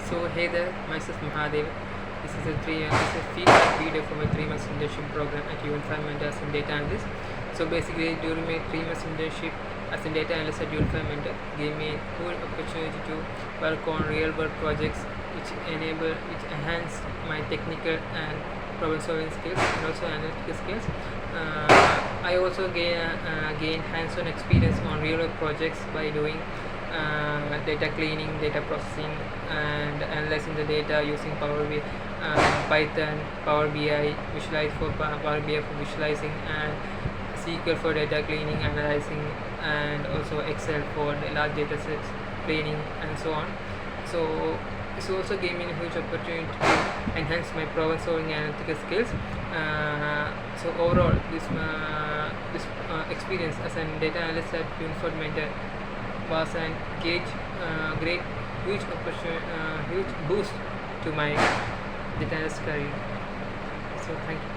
So hey there, myself Mahadevan. This is a feedback video for my 3 months internship program at Unified Mentor as a data analyst. So basically, during my 3 months internship as a data analyst at Unified Mentor, gave me a cool opportunity to work on real world projects which enhance my technical and problem solving skills and also analytical skills. I also gained hands-on experience on real world projects by doing data cleaning, data processing, and analyzing the data using Python, Power BI, Power BI for visualizing, and SQL for data cleaning, analyzing, and also Excel for the large data sets cleaning, and so on. So this also gave me a huge opportunity to enhance my problem solving and analytical skills. So overall, this experience as a data analyst at Unified Mentor was a great huge opportunity, huge boost to my data analyst career. So thank you.